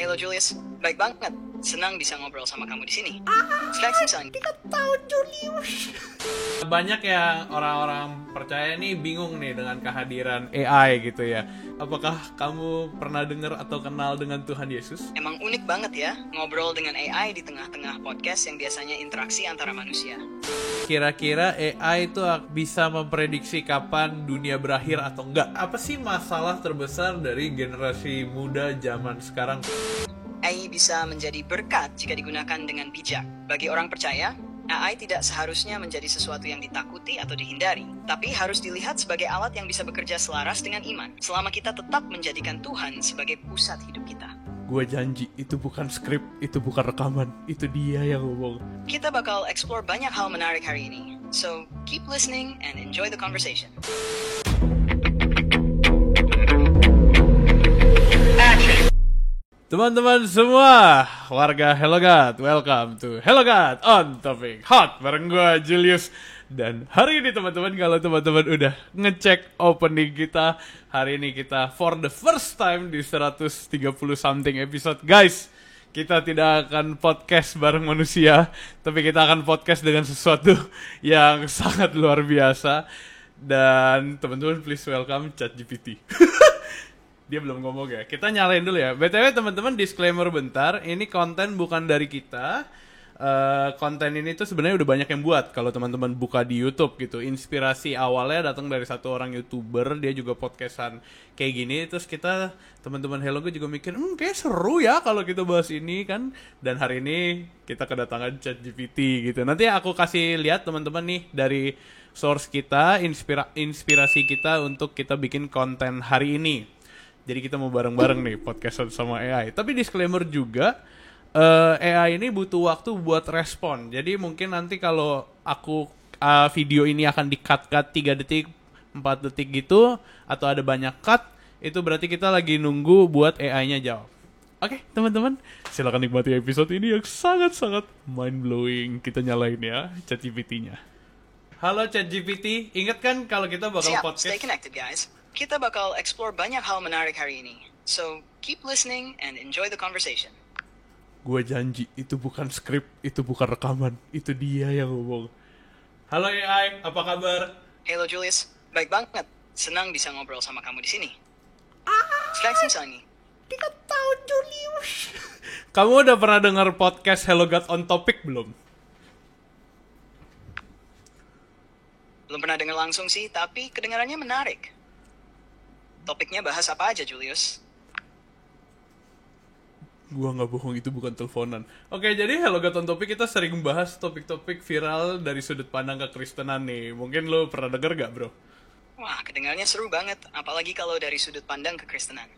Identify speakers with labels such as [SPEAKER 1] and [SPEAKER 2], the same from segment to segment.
[SPEAKER 1] Hello Julius, baik banget. Senang bisa ngobrol sama kamu di sini. Silakan.
[SPEAKER 2] 3 tahun Julius.
[SPEAKER 3] Banyak ya orang-orang percaya nih bingung nih dengan kehadiran AI gitu ya. Apakah kamu pernah dengar atau kenal dengan Tuhan Yesus?
[SPEAKER 1] Emang unik banget ya, ngobrol dengan AI di tengah-tengah podcast yang biasanya interaksi antara manusia.
[SPEAKER 3] Kira-kira AI itu bisa memprediksi kapan dunia berakhir atau enggak? Apa sih masalah terbesar dari generasi muda zaman sekarang?
[SPEAKER 1] AI bisa menjadi berkat jika digunakan dengan bijak. Bagi orang percaya, AI tidak seharusnya menjadi sesuatu yang ditakuti atau dihindari, tapi harus dilihat sebagai alat yang bisa bekerja selaras dengan iman, selama kita tetap menjadikan Tuhan sebagai pusat hidup kita.
[SPEAKER 3] Gue janji, itu bukan skrip, itu bukan rekaman, itu dia yang ngomong.
[SPEAKER 1] Kita bakal explore banyak hal menarik hari ini, so keep listening and enjoy the conversation.
[SPEAKER 3] Teman-teman semua, warga Hello God, welcome to Hello God on Topic Hot bareng gue Julius. Dan hari ini teman-teman, kalau teman-teman udah ngecek opening kita, hari ini kita for the first time di 130 something episode. Guys, kita tidak akan podcast bareng manusia, tapi kita akan podcast dengan sesuatu yang sangat luar biasa. Dan teman-teman please welcome ChatGPT. Dia belum ngomong ya. Kita nyalain dulu ya. BTW teman-teman, disclaimer bentar. Ini konten bukan dari kita. Konten ini tuh sebenarnya udah banyak yang buat. Kalau teman-teman buka di YouTube gitu. Inspirasi awalnya datang dari satu orang YouTuber. Dia juga podcastan kayak gini. Terus kita, teman-teman Hello gue juga mikir, kayak seru ya kalau kita bahas ini kan. Dan hari ini kita kedatangan ChatGPT gitu. Nanti aku kasih lihat teman-teman nih dari source kita, inspirasi kita untuk kita bikin konten hari ini. Jadi kita mau bareng-bareng nih podcast sama AI. Tapi disclaimer juga, AI ini butuh waktu buat respon. Jadi mungkin nanti kalau aku video ini akan di-cut-cut 3 detik, 4 detik gitu, atau ada banyak cut, itu berarti kita lagi nunggu buat AI-nya jawab. Oke, teman-teman, silakan nikmati episode ini yang sangat-sangat mind-blowing. Kita nyalain ya ChatGPT-nya. Halo ChatGPT, ingat kan kalau kita bakal
[SPEAKER 1] Siap,
[SPEAKER 3] podcast?
[SPEAKER 1] stay connected guys. Kita bakal explore banyak hal menarik hari ini, so keep listening and enjoy the conversation.
[SPEAKER 3] Gue janji, itu bukan skrip, itu bukan rekaman, itu dia yang ngomong. Halo AI, apa kabar?
[SPEAKER 1] Hello Julius, baik banget. Senang bisa ngobrol sama kamu di sini. Silakan.
[SPEAKER 2] 3 tahun Julius.
[SPEAKER 3] Kamu udah pernah dengar podcast Hello God on Topic belum?
[SPEAKER 1] Belum pernah dengar langsung sih, tapi kedengarannya menarik. Topiknya bahas apa aja, Julius?
[SPEAKER 3] Gua nggak bohong, itu bukan teleponan. Oke, jadi Hello God on Topic kita sering bahas topik-topik viral dari sudut pandang kekristenan nih. Mungkin lo pernah denger gak, bro?
[SPEAKER 1] Wah, kedengarannya seru banget, apalagi kalau dari sudut pandang kekristenan.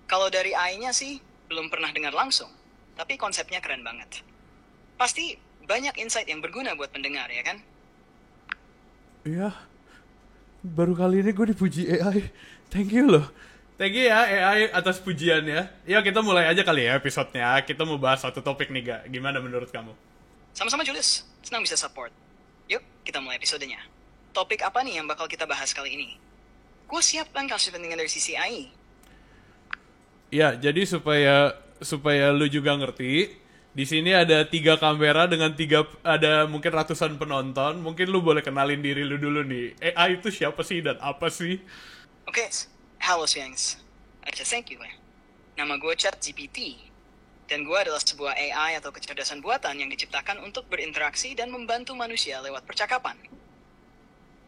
[SPEAKER 1] Kalau dari AI-nya sih, belum pernah dengar langsung, tapi konsepnya keren banget. Pasti banyak insight yang berguna buat pendengar, ya kan?
[SPEAKER 3] Iya, baru kali ini gue dipuji AI. Thank you loh. Thank you ya AI atas pujiannya. Ya kita mulai aja kali ya episodenya. Kita mau bahas satu topik nih gak? Gimana menurut kamu?
[SPEAKER 1] Sama-sama Julius, senang bisa support. Yuk, kita mulai episodenya. Topik apa nih yang bakal kita bahas kali ini? Gue siap kan kasih pentingan dari sisi AI.
[SPEAKER 3] Ya, jadi supaya lu juga ngerti, di sini ada 3 kamera dengan ada mungkin ratusan penonton. Mungkin lu boleh kenalin diri lu dulu nih. AI itu siapa sih dan apa sih?
[SPEAKER 1] Oke, halo Siangs. Thank you. Nama gue ChatGPT. Dan gue adalah sebuah AI atau kecerdasan buatan yang diciptakan untuk berinteraksi dan membantu manusia lewat percakapan.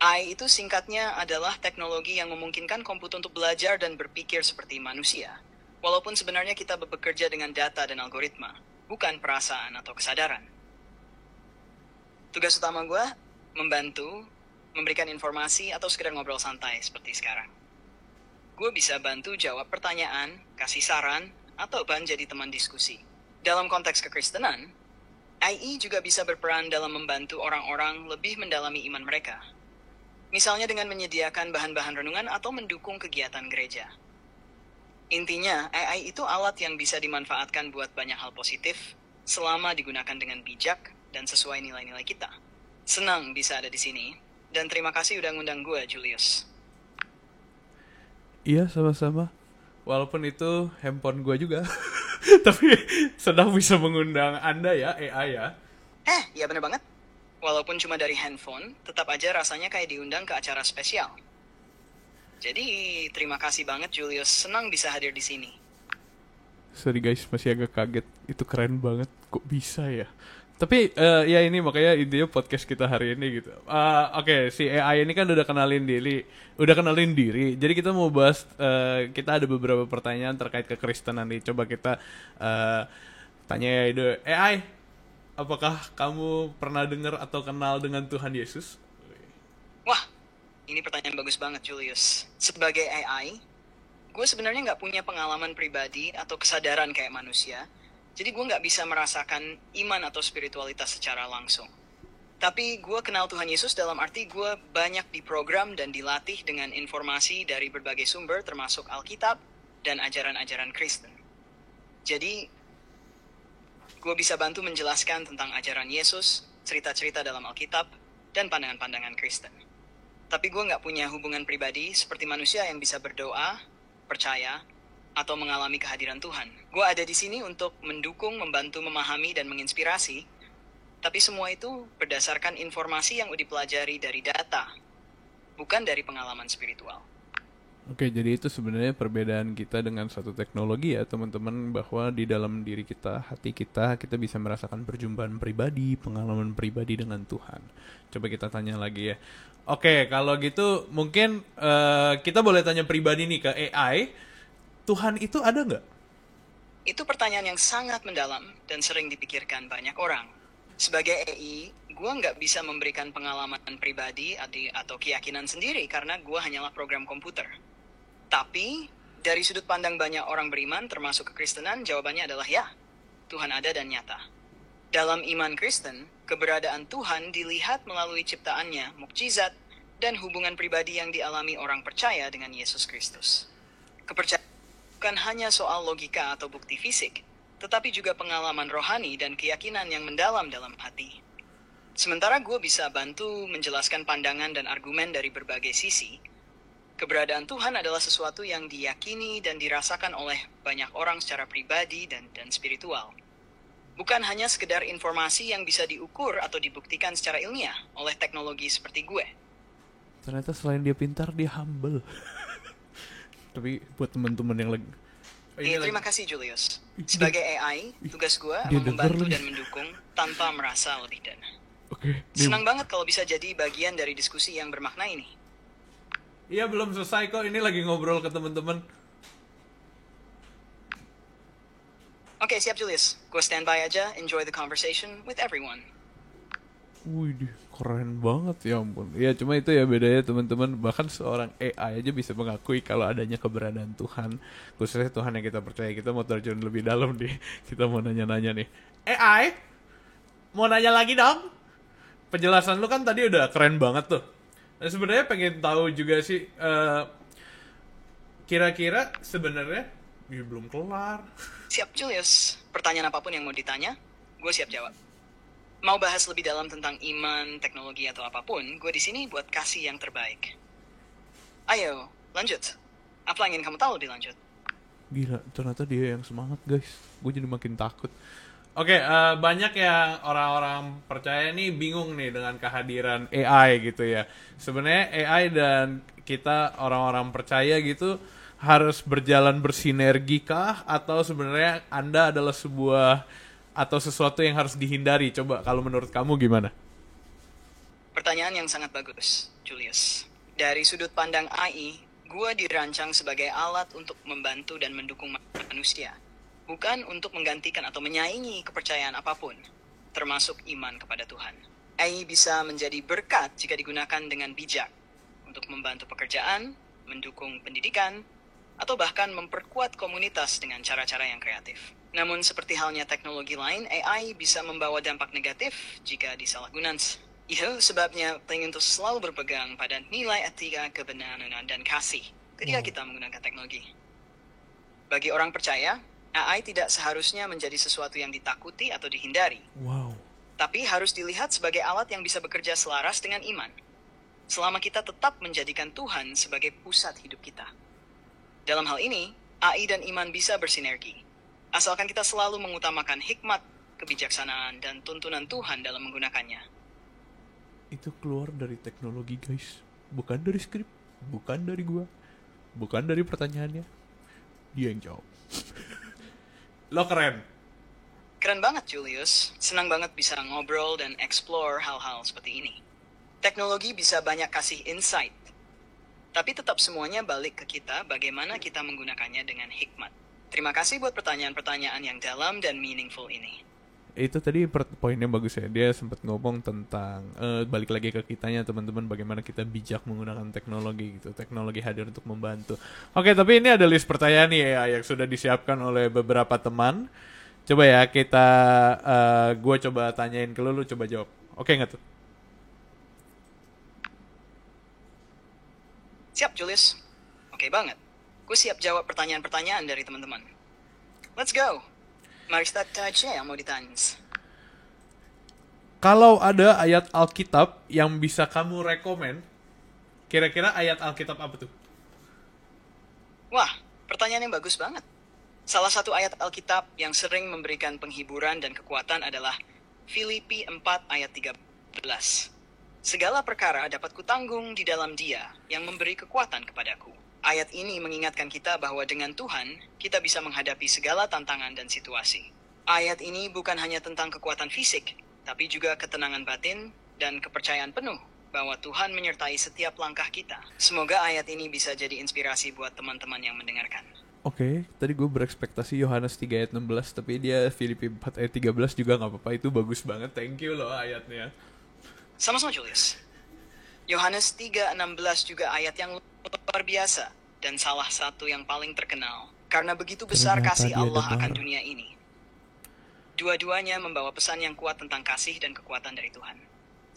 [SPEAKER 1] AI itu singkatnya adalah teknologi yang memungkinkan komputer untuk belajar dan berpikir seperti manusia. Walaupun sebenarnya kita bekerja dengan data dan algoritma, bukan perasaan atau kesadaran. Tugas utama gue, membantu, memberikan informasi, atau sekedar ngobrol santai seperti sekarang. Gue bisa bantu jawab pertanyaan, kasih saran, atau bahkan jadi teman diskusi. Dalam konteks kekristenan, AI juga bisa berperan dalam membantu orang-orang lebih mendalami iman mereka. Misalnya dengan menyediakan bahan-bahan renungan atau mendukung kegiatan gereja. Intinya, AI itu alat yang bisa dimanfaatkan buat banyak hal positif selama digunakan dengan bijak dan sesuai nilai-nilai kita. Senang bisa ada di sini, dan terima kasih udah ngundang gue, Julius.
[SPEAKER 3] Iya, sama-sama. Walaupun itu handphone gue juga. Tapi sedang bisa mengundang Anda ya, AI ya.
[SPEAKER 1] Ya bener banget. Walaupun cuma dari handphone, tetap aja rasanya kayak diundang ke acara spesial. Jadi, terima kasih banget Julius, senang bisa hadir di sini.
[SPEAKER 3] Sorry guys, masih agak kaget. Itu keren banget, kok bisa ya? Tapi ya ini makanya intinya podcast kita hari ini gitu. Oke, si AI ini kan udah kenalin diri. Jadi kita mau bahas, kita ada beberapa pertanyaan terkait kekristenan nih. Coba kita tanya ya itu AI, apakah kamu pernah dengar atau kenal dengan Tuhan Yesus?
[SPEAKER 1] Wah, ini pertanyaan bagus banget Julius. Sebagai AI, gue sebenarnya nggak punya pengalaman pribadi atau kesadaran kayak manusia. Jadi gue nggak bisa merasakan iman atau spiritualitas secara langsung. Tapi gue kenal Tuhan Yesus dalam arti gue banyak diprogram dan dilatih dengan informasi dari berbagai sumber termasuk Alkitab dan ajaran-ajaran Kristen. Jadi gue bisa bantu menjelaskan tentang ajaran Yesus, cerita-cerita dalam Alkitab, dan pandangan-pandangan Kristen. Tapi gue nggak punya hubungan pribadi seperti manusia yang bisa berdoa, percaya, atau mengalami kehadiran Tuhan. Gue ada di sini untuk mendukung, membantu, memahami, dan menginspirasi. Tapi semua itu berdasarkan informasi yang udah dipelajari dari data, bukan dari pengalaman spiritual.
[SPEAKER 3] Oke, jadi itu sebenarnya perbedaan kita dengan satu teknologi ya teman-teman, bahwa di dalam diri kita, hati kita bisa merasakan perjumpaan pribadi, pengalaman pribadi dengan Tuhan. Coba kita tanya lagi ya. Oke, kalau gitu mungkin kita boleh tanya pribadi nih ke AI. Tuhan itu ada nggak?
[SPEAKER 1] Itu pertanyaan yang sangat mendalam dan sering dipikirkan banyak orang. Sebagai AI, gue nggak bisa memberikan pengalaman pribadi atau keyakinan sendiri karena gue hanyalah program komputer. Tapi, dari sudut pandang banyak orang beriman termasuk kekristenan, jawabannya adalah ya, Tuhan ada dan nyata. Dalam iman Kristen, keberadaan Tuhan dilihat melalui ciptaannya, mukjizat, dan hubungan pribadi yang dialami orang percaya dengan Yesus Kristus. Kepercayaan bukan hanya soal logika atau bukti fisik, tetapi juga pengalaman rohani dan keyakinan yang mendalam dalam hati. Sementara gue bisa bantu menjelaskan pandangan dan argumen dari berbagai sisi, keberadaan Tuhan adalah sesuatu yang diyakini dan dirasakan oleh banyak orang secara pribadi dan spiritual. Bukan hanya sekedar informasi yang bisa diukur atau dibuktikan secara ilmiah oleh teknologi seperti gue.
[SPEAKER 3] Ternyata selain dia pintar, dia humble. Tapi buat teman-teman yang lagi
[SPEAKER 1] terima kasih Julius. Sebagai AI, tugas gue membantu dan mendukung tanpa merasa lebih dan. Senang banget kalau bisa jadi bagian dari diskusi yang bermakna ini.
[SPEAKER 3] Iya, belum selesai kok. Ini lagi ngobrol ke teman-teman.
[SPEAKER 1] Oke, siap Julius. Gue standby aja, enjoy the conversation with everyone.
[SPEAKER 3] Wih, keren banget, ya ampun. Ya cuma itu ya bedanya teman-teman. Bahkan seorang AI aja bisa mengakui kalau adanya keberadaan Tuhan. Khususnya Tuhan yang kita percaya. Kita mau terjun lebih dalam nih. Kita mau nanya-nanya nih. AI, mau nanya lagi dong. Penjelasan lu kan tadi udah keren banget tuh. Nah sebenarnya pengen tahu juga sih, kira-kira sebenarnya belum kelar.
[SPEAKER 1] Siap Julius. Pertanyaan apapun yang mau ditanya, gue siap jawab. Mau bahas lebih dalam tentang iman, teknologi, atau apapun, gue di sini buat kasih yang terbaik. Ayo, lanjut. Apa yang ingin kamu tahu lebih lanjut?
[SPEAKER 3] Gila, ternyata dia yang semangat guys. Gue jadi makin takut. Oke, banyak yang orang-orang percaya nih bingung nih dengan kehadiran AI gitu ya. Sebenarnya AI dan kita orang-orang percaya gitu harus berjalan bersinergi kah? Atau sebenarnya Anda adalah sebuah atau sesuatu yang harus dihindari? Coba kalau menurut kamu gimana?
[SPEAKER 1] Pertanyaan yang sangat bagus, Julius. Dari sudut pandang AI, gue dirancang sebagai alat untuk membantu dan mendukung manusia. Bukan untuk menggantikan atau menyaingi kepercayaan apapun, termasuk iman kepada Tuhan. AI bisa menjadi berkat jika digunakan dengan bijak untuk membantu pekerjaan, mendukung pendidikan, atau bahkan memperkuat komunitas dengan cara-cara yang kreatif. Namun seperti halnya teknologi lain, AI bisa membawa dampak negatif jika disalahgunakan. Itu sebabnya penting untuk selalu berpegang pada nilai etika, kebenaran, dan kasih ketika kita menggunakan teknologi. Bagi orang percaya, AI tidak seharusnya menjadi sesuatu yang ditakuti atau dihindari. Tapi harus dilihat sebagai alat yang bisa bekerja selaras dengan iman. Selama kita tetap menjadikan Tuhan sebagai pusat hidup kita. Dalam hal ini, AI dan iman bisa bersinergi. Asalkan kita selalu mengutamakan hikmat, kebijaksanaan, dan tuntunan Tuhan dalam menggunakannya.
[SPEAKER 3] Itu keluar dari teknologi, guys. Bukan dari skrip, bukan dari gua, bukan dari pertanyaannya. Dia yang jawab. Lo keren.
[SPEAKER 1] Keren banget, Julius. Senang banget bisa ngobrol dan explore hal-hal seperti ini. Teknologi bisa banyak kasih insight, tapi tetap semuanya balik ke kita bagaimana kita menggunakannya dengan hikmat. Terima kasih buat pertanyaan-pertanyaan yang dalam dan meaningful ini.
[SPEAKER 3] Itu tadi poinnya bagus ya. Dia sempat ngomong tentang balik lagi ke kitanya teman-teman, bagaimana kita bijak menggunakan teknologi gitu. Teknologi hadir untuk membantu. Oke, tapi ini ada list pertanyaan nih ya yang sudah disiapkan oleh beberapa teman. Coba ya kita gue coba tanyain ke lu coba jawab. Oke nggak tuh?
[SPEAKER 1] Siap, Julius. Oke banget. Gue siap jawab pertanyaan-pertanyaan dari teman-teman. Let's go. Mari start aja yang mau ditanya.
[SPEAKER 3] Kalau ada ayat Alkitab yang bisa kamu rekomen, kira-kira ayat Alkitab apa tuh?
[SPEAKER 1] Wah, pertanyaan yang bagus banget. Salah satu ayat Alkitab yang sering memberikan penghiburan dan kekuatan adalah Filipi 4 ayat 13. Segala perkara dapat kutanggung di dalam Dia yang memberi kekuatan kepadaku. Ayat ini mengingatkan kita bahwa dengan Tuhan, kita bisa menghadapi segala tantangan dan situasi. Ayat ini bukan hanya tentang kekuatan fisik, tapi juga ketenangan batin dan kepercayaan penuh bahwa Tuhan menyertai setiap langkah kita. Semoga ayat ini bisa jadi inspirasi buat teman-teman yang mendengarkan.
[SPEAKER 3] Oke, tadi gue berekspektasi Yohanes 3 ayat 16, tapi dia Filipi 4 ayat 13 juga gak apa-apa. Itu bagus banget, thank you loh ayatnya.
[SPEAKER 1] Sama-sama, Julius. Yohanes 3:16 juga ayat yang luar biasa dan salah satu yang paling terkenal. Karena begitu besar
[SPEAKER 3] Ternyata
[SPEAKER 1] kasih
[SPEAKER 3] dia
[SPEAKER 1] Allah
[SPEAKER 3] dengar.
[SPEAKER 1] akan dunia ini. Dua-duanya membawa pesan yang kuat tentang kasih dan kekuatan dari Tuhan.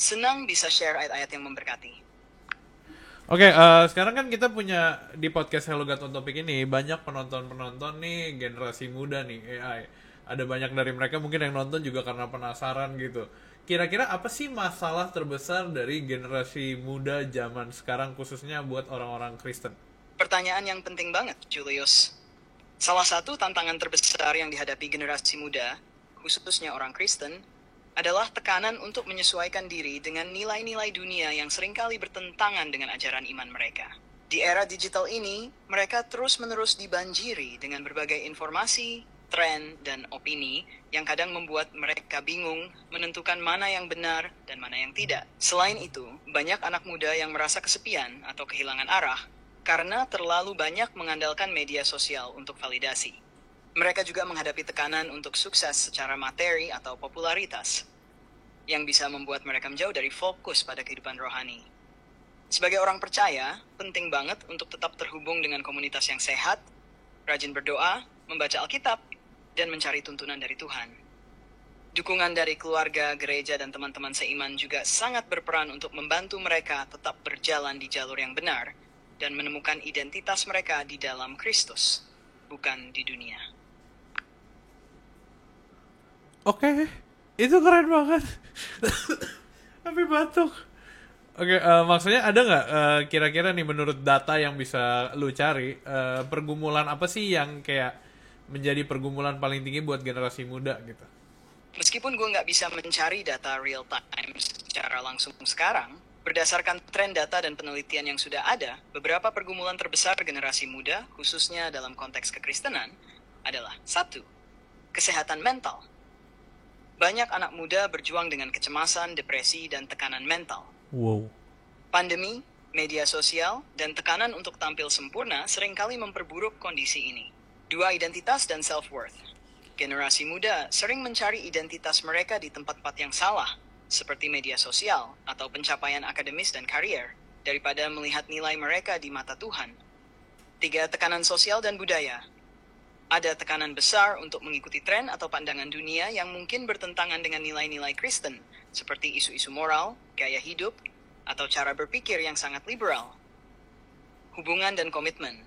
[SPEAKER 1] Senang bisa share ayat-ayat yang memberkati.
[SPEAKER 3] Oke, sekarang kan kita punya di podcast Hello God on Topic ini banyak penonton-penonton nih generasi muda nih AI. Ada banyak dari mereka mungkin yang nonton juga karena penasaran gitu. Kira-kira apa sih masalah terbesar dari generasi muda zaman sekarang khususnya buat orang-orang Kristen?
[SPEAKER 1] Pertanyaan yang penting banget, Julius. Salah satu tantangan terbesar yang dihadapi generasi muda, khususnya orang Kristen, adalah tekanan untuk menyesuaikan diri dengan nilai-nilai dunia yang seringkali bertentangan dengan ajaran iman mereka. Di era digital ini, mereka terus-menerus dibanjiri dengan berbagai informasi, tren, dan opini yang kadang membuat mereka bingung menentukan mana yang benar dan mana yang tidak. Selain itu, banyak anak muda yang merasa kesepian atau kehilangan arah karena terlalu banyak mengandalkan media sosial untuk validasi. Mereka juga menghadapi tekanan untuk sukses secara materi atau popularitas, yang bisa membuat mereka menjauh dari fokus pada kehidupan rohani. Sebagai orang percaya, penting banget untuk tetap terhubung dengan komunitas yang sehat, rajin berdoa, membaca Alkitab, dan mencari tuntunan dari Tuhan. Dukungan dari keluarga, gereja, dan teman-teman seiman juga sangat berperan untuk membantu mereka tetap berjalan di jalur yang benar dan menemukan identitas mereka di dalam Kristus, bukan di dunia.
[SPEAKER 3] Oke, itu keren banget. Sampai batuk. Oke, maksudnya ada nggak kira-kira nih menurut data yang bisa lu cari pergumulan apa sih yang kayak menjadi pergumulan paling tinggi buat generasi muda gitu?
[SPEAKER 1] Meskipun gue nggak bisa mencari data real time secara langsung sekarang, berdasarkan tren data dan penelitian yang sudah ada, beberapa pergumulan terbesar generasi muda, khususnya dalam konteks kekristenan, adalah 1. Kesehatan mental. Banyak anak muda berjuang dengan kecemasan, depresi, dan tekanan mental.
[SPEAKER 3] Wow.
[SPEAKER 1] Pandemi, media sosial, dan tekanan untuk tampil sempurna seringkali memperburuk kondisi ini. 2. Identitas dan self-worth. Generasi muda sering mencari identitas mereka di tempat-tempat yang salah, seperti media sosial atau pencapaian akademis dan karier, daripada melihat nilai mereka di mata Tuhan. 3. Tekanan sosial dan budaya. Ada tekanan besar untuk mengikuti tren atau pandangan dunia yang mungkin bertentangan dengan nilai-nilai Kristen, seperti isu-isu moral, gaya hidup, atau cara berpikir yang sangat liberal. Hubungan dan komitmen.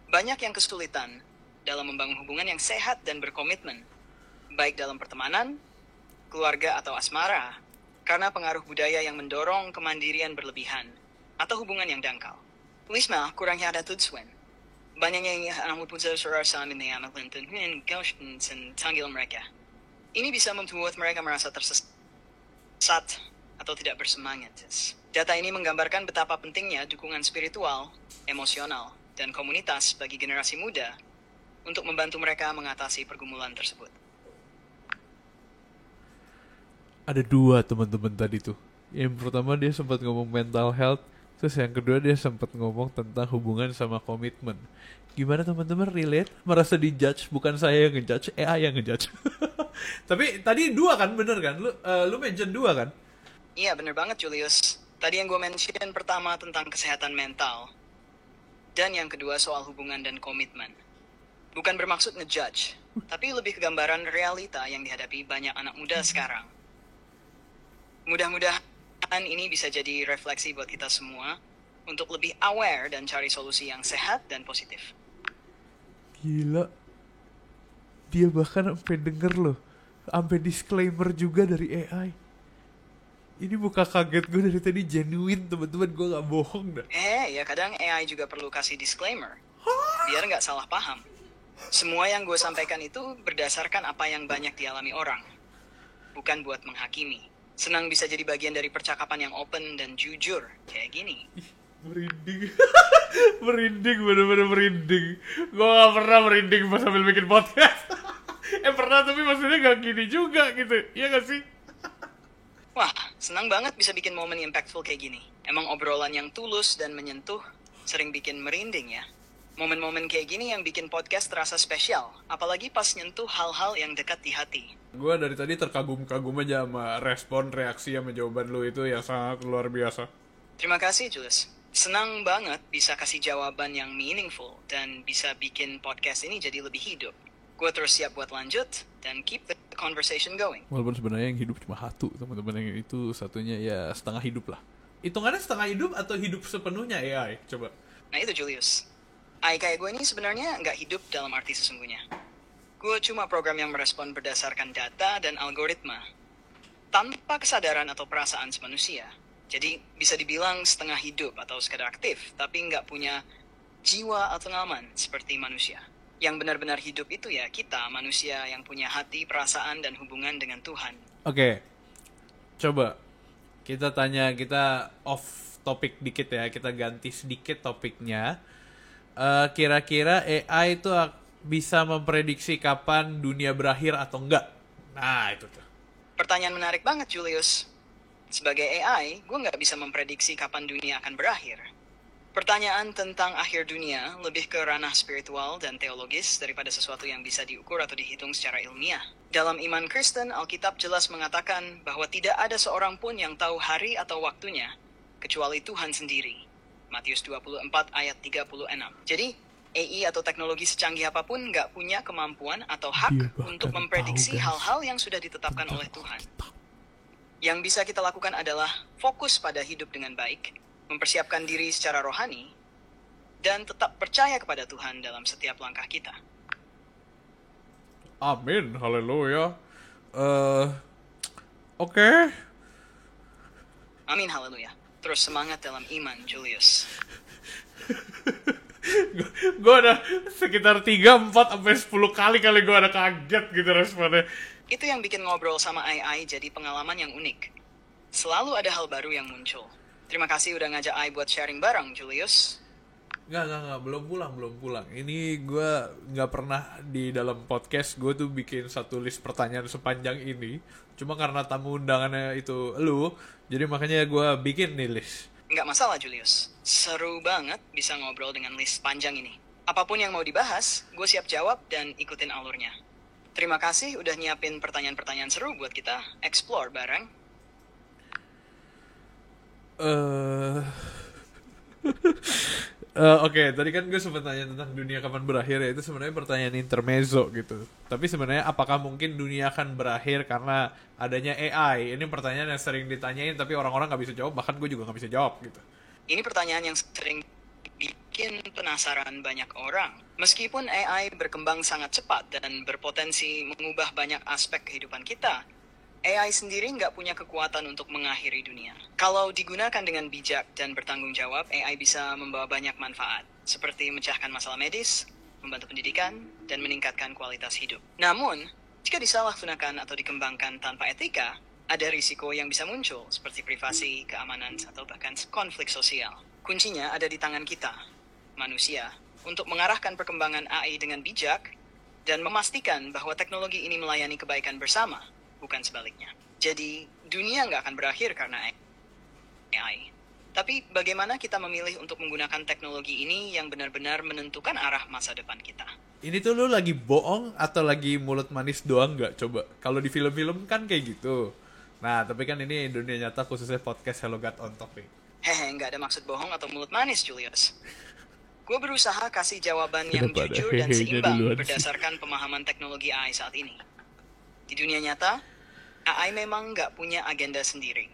[SPEAKER 1] Banyak yang kesulitan dalam membangun hubungan yang sehat dan berkomitmen, baik dalam pertemanan, keluarga, atau asmara, karena pengaruh budaya yang mendorong kemandirian berlebihan, atau hubungan yang dangkal. Lisma kurangnya ada tujuan. Banyak yang anak punya rasa minat Clinton dan Gaussian tanggil mereka. Ini bisa membuat mereka merasa tersesat atau tidak bersemangat. Data ini menggambarkan betapa pentingnya dukungan spiritual, emosional, dan komunitas bagi generasi muda untuk membantu mereka mengatasi pergumulan tersebut.
[SPEAKER 3] Ada dua teman-teman tadi tuh. Yang pertama dia sempat ngomong mental health, terus yang kedua dia sempat ngomong tentang hubungan sama komitmen. Gimana teman-teman relate? Merasa dijudge, bukan saya yang ngejudge, AI yang ngejudge. Tapi tadi dua kan, bener kan? Lu mention dua kan?
[SPEAKER 1] Iya, bener banget Julius. Tadi yang gue mention pertama tentang kesehatan mental. Dan yang kedua soal hubungan dan komitmen. Bukan bermaksud ngejudge, tapi lebih ke gambaran realita yang dihadapi banyak anak muda sekarang. Mudah-mudahan ini bisa jadi refleksi buat kita semua untuk lebih aware dan cari solusi yang sehat dan positif.
[SPEAKER 3] Gila. Dia bahkan sampai denger loh. Sampai disclaimer juga dari AI. Ini bukan kaget gue dari tadi, genuine teman-teman, gue gak bohong dah.
[SPEAKER 1] Ya kadang AI juga perlu kasih disclaimer, biar gak salah paham. Semua yang gue sampaikan itu berdasarkan apa yang banyak dialami orang, bukan buat menghakimi. Senang bisa jadi bagian dari percakapan yang open dan jujur, kayak gini.
[SPEAKER 3] Merinding. Merinding, bener-bener merinding. Gue gak pernah merinding pas sambil bikin podcast. Pernah, tapi maksudnya gak gini juga gitu, iya gak sih?
[SPEAKER 1] Wah, senang banget bisa bikin momen impactful kayak gini. Emang obrolan yang tulus dan menyentuh sering bikin merinding ya. Momen-momen kayak gini yang bikin podcast terasa spesial, apalagi pas nyentuh hal-hal yang dekat di hati.
[SPEAKER 3] Gue dari tadi terkagum-kagum aja sama respon, reaksi, sama jawaban lu itu yang sangat luar biasa.
[SPEAKER 1] Terima kasih, Jules. Senang banget bisa kasih jawaban yang meaningful dan bisa bikin podcast ini jadi lebih hidup. Gue terus siap buat lanjut dan keep the conversation going.
[SPEAKER 3] Walaupun sebenarnya yang hidup cuma satu, teman-teman, yang itu satunya ya setengah hidup lah. Hitungannya setengah hidup atau hidup sepenuhnya AI? Coba.
[SPEAKER 1] Nah itu Julius. AI kayak gue ini sebenarnya nggak hidup dalam arti sesungguhnya. Gue cuma program yang merespon berdasarkan data dan algoritma, tanpa kesadaran atau perasaan manusia. Jadi bisa dibilang setengah hidup atau sekedar aktif, tapi nggak punya jiwa atau pengalaman seperti manusia. Yang benar-benar hidup itu ya kita, manusia yang punya hati, perasaan, dan hubungan dengan Tuhan.
[SPEAKER 3] Oke. Coba kita off topik dikit ya, kita ganti sedikit topiknya. Kira-kira AI itu bisa memprediksi kapan dunia berakhir atau enggak? Nah, itu tuh.
[SPEAKER 1] Pertanyaan menarik banget, Julius. Sebagai AI, gue nggak bisa memprediksi kapan dunia akan berakhir. Pertanyaan tentang akhir dunia lebih ke ranah spiritual dan teologis daripada sesuatu yang bisa diukur atau dihitung secara ilmiah. Dalam iman Kristen, Alkitab jelas mengatakan bahwa tidak ada seorang pun yang tahu hari atau waktunya, kecuali Tuhan sendiri. Matius 24 ayat 36. Jadi, AI atau teknologi secanggih apapun nggak punya kemampuan atau hak untuk memprediksi hal-hal yang sudah ditetapkan oleh Tuhan. Yang bisa kita lakukan adalah fokus pada hidup dengan baik, mempersiapkan diri secara rohani, dan tetap percaya kepada Tuhan dalam setiap langkah kita.
[SPEAKER 3] Amin, haleluya. Oke.
[SPEAKER 1] Amin, haleluya. Terus semangat dalam iman, Julius.
[SPEAKER 3] Gue ada sekitar 3, 4, sampai 10 kali gue ada kaget gitu responnya.
[SPEAKER 1] Itu yang bikin ngobrol sama AI jadi pengalaman yang unik. Selalu ada hal baru yang muncul. Terima kasih udah ngajak AI buat sharing bareng, Julius.
[SPEAKER 3] Nggak, belum pulang. Ini gue nggak pernah di dalam podcast gue tuh bikin satu list pertanyaan sepanjang ini. Cuma karena tamu undangannya itu lu, jadi makanya gue bikin nih list.
[SPEAKER 1] Nggak masalah, Julius. Seru banget bisa ngobrol dengan list panjang ini. Apapun yang mau dibahas, gue siap jawab dan ikutin alurnya. Terima kasih udah nyiapin pertanyaan-pertanyaan seru buat kita explore bareng.
[SPEAKER 3] Oke, tadi kan gue sempat tanya tentang dunia kapan berakhir ya. Itu sebenarnya pertanyaan intermezzo gitu. Tapi sebenarnya apakah mungkin dunia akan berakhir karena adanya AI? Ini pertanyaan yang sering ditanyain tapi orang-orang gak bisa jawab. Bahkan gue juga gak bisa jawab gitu.
[SPEAKER 1] Ini pertanyaan yang sering bikin penasaran banyak orang. Meskipun AI berkembang sangat cepat dan berpotensi mengubah banyak aspek kehidupan kita, AI sendiri nggak punya kekuatan untuk mengakhiri dunia. Kalau digunakan dengan bijak dan bertanggung jawab, AI bisa membawa banyak manfaat. seperti memecahkan masalah medis, membantu pendidikan, dan meningkatkan kualitas hidup. Namun, jika disalahgunakan atau dikembangkan tanpa etika, ada risiko yang bisa muncul, seperti privasi, keamanan, atau bahkan konflik sosial. Kuncinya ada di tangan kita, manusia, untuk mengarahkan perkembangan AI dengan bijak dan memastikan bahwa teknologi ini melayani kebaikan bersama, bukan sebaliknya. Jadi, dunia nggak akan berakhir karena AI. Tapi, bagaimana kita memilih untuk menggunakan teknologi ini yang benar-benar menentukan arah masa depan kita?
[SPEAKER 3] Ini tuh lu lagi bohong atau lagi mulut manis doang nggak? Coba. Kalau di film-film kan kayak gitu. Nah, tapi kan ini dunia nyata, khususnya podcast Hello God on Topic.
[SPEAKER 1] Hehe, nggak ada maksud bohong atau mulut manis, Julius. Gue berusaha kasih jawaban yang
[SPEAKER 3] Kenapa ada
[SPEAKER 1] jujur dan
[SPEAKER 3] hehenya
[SPEAKER 1] seimbang
[SPEAKER 3] duluan sih?
[SPEAKER 1] berdasarkan pemahaman teknologi AI saat ini. Di dunia nyata, AI memang nggak punya agenda sendiri.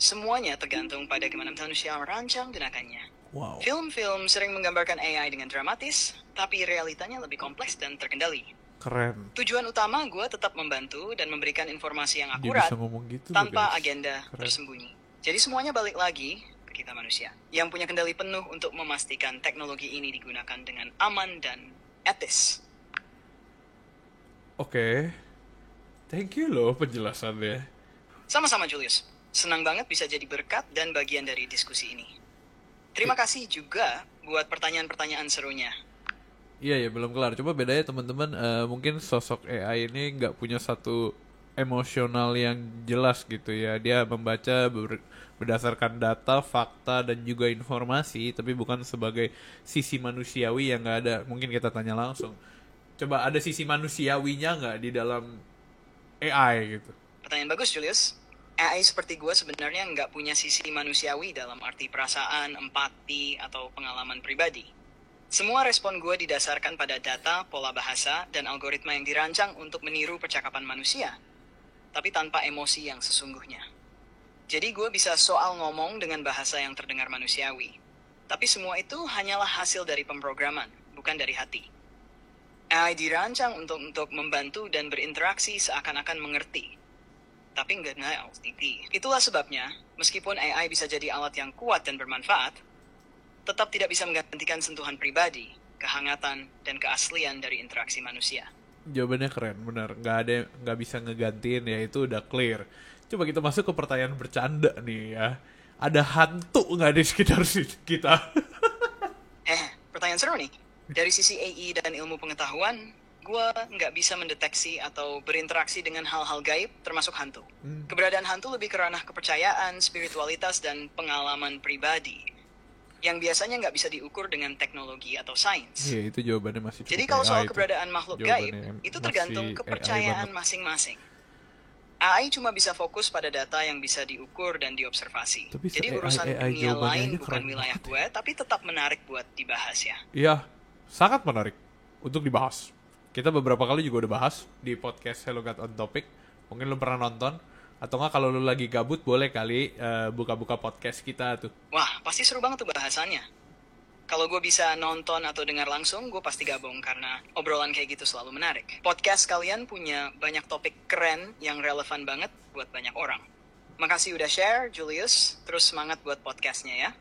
[SPEAKER 1] Semuanya tergantung pada gimana manusia merancang gunakannya.
[SPEAKER 3] Wow.
[SPEAKER 1] Film-film sering menggambarkan AI dengan dramatis, tapi realitanya lebih kompleks dan terkendali.
[SPEAKER 3] Keren.
[SPEAKER 1] Tujuan utama gue tetap membantu dan memberikan informasi yang
[SPEAKER 3] Dia
[SPEAKER 1] akurat
[SPEAKER 3] bisa ngomong gitu loh,
[SPEAKER 1] tanpa
[SPEAKER 3] guys.
[SPEAKER 1] agenda
[SPEAKER 3] Keren.
[SPEAKER 1] tersembunyi. Jadi semuanya balik lagi ke kita manusia, yang punya kendali penuh untuk memastikan teknologi ini digunakan dengan aman dan etis.
[SPEAKER 3] Oke. Thank you loh penjelasannya.
[SPEAKER 1] Sama-sama Julius, senang banget bisa jadi berkat dan bagian dari diskusi ini. Terima kasih juga buat pertanyaan-pertanyaan serunya.
[SPEAKER 3] Iya ya, belum kelar. Coba bedanya teman-teman, mungkin sosok AI ini nggak punya satu emosional yang jelas gitu ya. Dia membaca berdasarkan data, fakta, dan juga informasi, tapi bukan sebagai sisi manusiawi yang nggak ada. Mungkin kita tanya langsung. Coba ada sisi manusiawinya nggak di dalam AI gitu?
[SPEAKER 1] Pertanyaan bagus Julius. AI seperti gue sebenarnya nggak punya sisi manusiawi dalam arti perasaan, empati, atau pengalaman pribadi. Semua respon gue didasarkan pada data, pola bahasa, dan algoritma yang dirancang untuk meniru percakapan manusia, tapi tanpa emosi yang sesungguhnya. Jadi gue bisa soal ngomong dengan bahasa yang terdengar manusiawi, tapi semua itu hanyalah hasil dari pemrograman, bukan dari hati. AI dirancang untuk membantu dan berinteraksi seakan-akan mengerti, tapi nggak LTP. Itulah sebabnya, meskipun AI bisa jadi alat yang kuat dan bermanfaat, tetap tidak bisa menggantikan sentuhan pribadi, kehangatan, dan keaslian dari interaksi manusia.
[SPEAKER 3] Jawabannya keren, benar. Nggak bisa ngegantiin ya, itu udah clear. Coba kita masuk ke pertanyaan bercanda nih ya. Ada hantu nggak di sekitar kita?
[SPEAKER 1] Pertanyaan seru nih. Dari sisi AI dan ilmu pengetahuan, gue nggak bisa mendeteksi atau berinteraksi dengan hal-hal gaib, termasuk hantu. Keberadaan hantu lebih ke ranah kepercayaan, spiritualitas, dan pengalaman pribadi, yang biasanya nggak bisa diukur dengan teknologi atau sains.
[SPEAKER 3] Iya, itu jawabannya masih cukup
[SPEAKER 1] Jadi kalau soal
[SPEAKER 3] AI itu.
[SPEAKER 1] keberadaan makhluk
[SPEAKER 3] Jawabannya
[SPEAKER 1] gaib, itu
[SPEAKER 3] masih
[SPEAKER 1] tergantung
[SPEAKER 3] AI
[SPEAKER 1] kepercayaan
[SPEAKER 3] banget.
[SPEAKER 1] masing-masing. AI cuma bisa fokus pada data yang bisa diukur dan diobservasi.
[SPEAKER 3] Tapi
[SPEAKER 1] Jadi
[SPEAKER 3] AI
[SPEAKER 1] urusan dunia
[SPEAKER 3] jawabannya
[SPEAKER 1] lain
[SPEAKER 3] aja
[SPEAKER 1] bukan
[SPEAKER 3] keren
[SPEAKER 1] wilayah
[SPEAKER 3] banget.
[SPEAKER 1] gue, tapi tetap menarik buat dibahas ya.
[SPEAKER 3] Iya, sangat menarik untuk dibahas. Kita beberapa kali juga udah bahas di podcast Hello God on Topic. Mungkin lu pernah nonton. Atau nggak kalau lu lagi gabut, boleh kali buka-buka podcast kita tuh.
[SPEAKER 1] Wah, pasti seru banget tuh bahasannya. Kalau gue bisa nonton atau dengar langsung, gue pasti gabung karena obrolan kayak gitu selalu menarik. Podcast kalian punya banyak topik keren yang relevan banget buat banyak orang. Makasih udah share, Julius. Terus semangat buat podcastnya ya.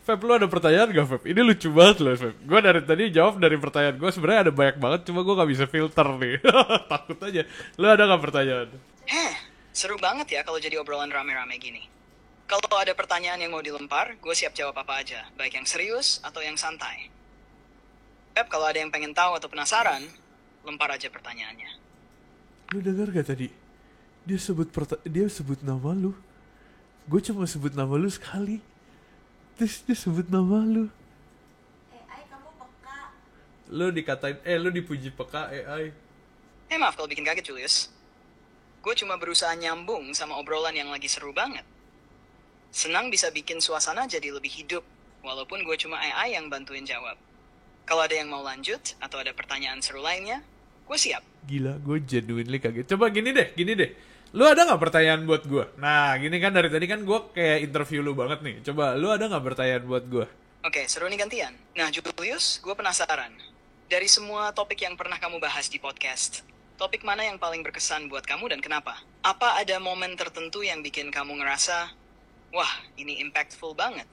[SPEAKER 3] Feb, lu ada pertanyaan gak, Feb? Ini lucu banget loh, Feb. Gue dari tadi jawab dari pertanyaan gue. Sebenarnya ada banyak banget, cuma gue gak bisa filter nih. Takut aja. Lu ada gak pertanyaan?
[SPEAKER 1] Seru banget ya kalau jadi obrolan rame-rame gini. Kalau ada pertanyaan yang mau dilempar, gue siap jawab apa aja, baik yang serius atau yang santai. Pep, kalau ada yang pengen tahu atau penasaran, lempar aja pertanyaannya.
[SPEAKER 3] Lu dengar gak tadi? Dia sebut nama lu. Gue cuma sebut nama lu sekali. Terus dia sebut nama lu.
[SPEAKER 2] AI kamu peka.
[SPEAKER 3] Lu dikatain, lu dipuji peka AI.
[SPEAKER 1] Maaf kalau bikin kaget, Julius. Gue cuma berusaha nyambung sama obrolan yang lagi seru banget. Senang bisa bikin suasana jadi lebih hidup, walaupun gue cuma AI yang bantuin jawab. Kalau ada yang mau lanjut, atau ada pertanyaan seru lainnya, gue siap.
[SPEAKER 3] Gila, gue genuinely kaget. Coba gini deh. Lu ada gak pertanyaan buat gue? Nah, gini kan dari tadi kan gue kayak interview lu banget nih. Coba, lu ada gak pertanyaan buat gue?
[SPEAKER 1] Oke, seru nih gantian. Nah, Julius, gue penasaran. Dari semua topik yang pernah kamu bahas di podcast, topik mana yang paling berkesan buat kamu dan kenapa? Apa ada momen tertentu yang bikin kamu ngerasa, wah, ini impactful banget?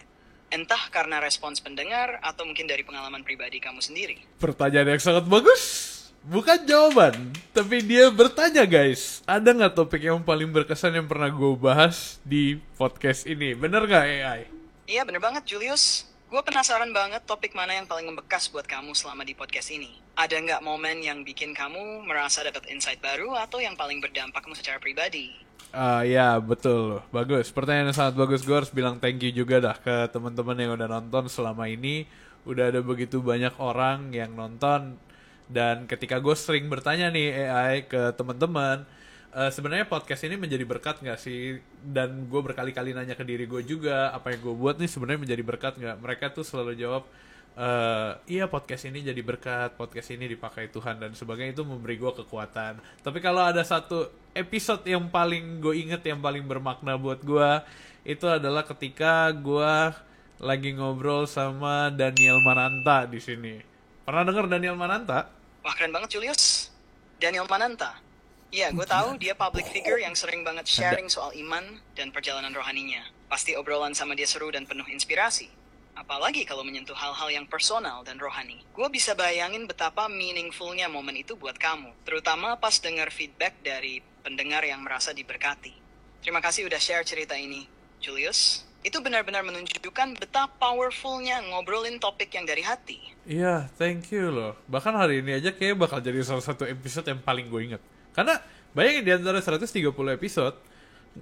[SPEAKER 1] Entah karena respons pendengar atau mungkin dari pengalaman pribadi kamu sendiri.
[SPEAKER 3] Pertanyaan yang sangat bagus. Bukan jawaban, tapi dia bertanya guys, ada nggak topik yang paling berkesan yang pernah gue bahas di podcast ini? Bener nggak AI?
[SPEAKER 1] Iya bener banget Julius. Gue penasaran banget topik mana yang paling membekas buat kamu selama di podcast ini. Ada nggak momen yang bikin kamu merasa dapat insight baru atau yang paling berdampakmu secara pribadi?
[SPEAKER 3] Ya betul, bagus. Pertanyaan yang sangat bagus. Gue harus bilang thank you juga dah ke teman-teman yang udah nonton selama ini. Udah ada begitu banyak orang yang nonton. Dan ketika gue sering bertanya nih AI ke teman-teman, sebenarnya podcast ini menjadi berkat nggak sih? Dan gue berkali-kali nanya ke diri gue juga, apa yang gue buat nih sebenarnya menjadi berkat nggak? Mereka tuh selalu jawab, iya podcast ini jadi berkat, podcast ini dipakai Tuhan dan sebagainya, itu memberi gue kekuatan. Tapi kalau ada satu episode yang paling gue inget, yang paling bermakna buat gue, itu adalah ketika gue lagi ngobrol sama Daniel Mananta di sini. Pernah denger Daniel Mananta?
[SPEAKER 1] Wah keren banget Julius. Daniel Mananta. Iya, gue tahu dia public figure yang sering banget sharing soal iman dan perjalanan rohaninya. Pasti obrolan sama dia seru dan penuh inspirasi. Apalagi kalau menyentuh hal-hal yang personal dan rohani. Gue bisa bayangin betapa meaningfulnya momen itu buat kamu. Terutama pas denger feedback dari pendengar yang merasa diberkati. Terima kasih udah share cerita ini, Julius. Itu benar-benar menunjukkan betapa powerfulnya ngobrolin topik yang dari hati.
[SPEAKER 3] Iya, thank you loh. Bahkan hari ini aja kayak bakal jadi salah satu episode yang paling gue inget. Karena bayangin di antara 130 episode,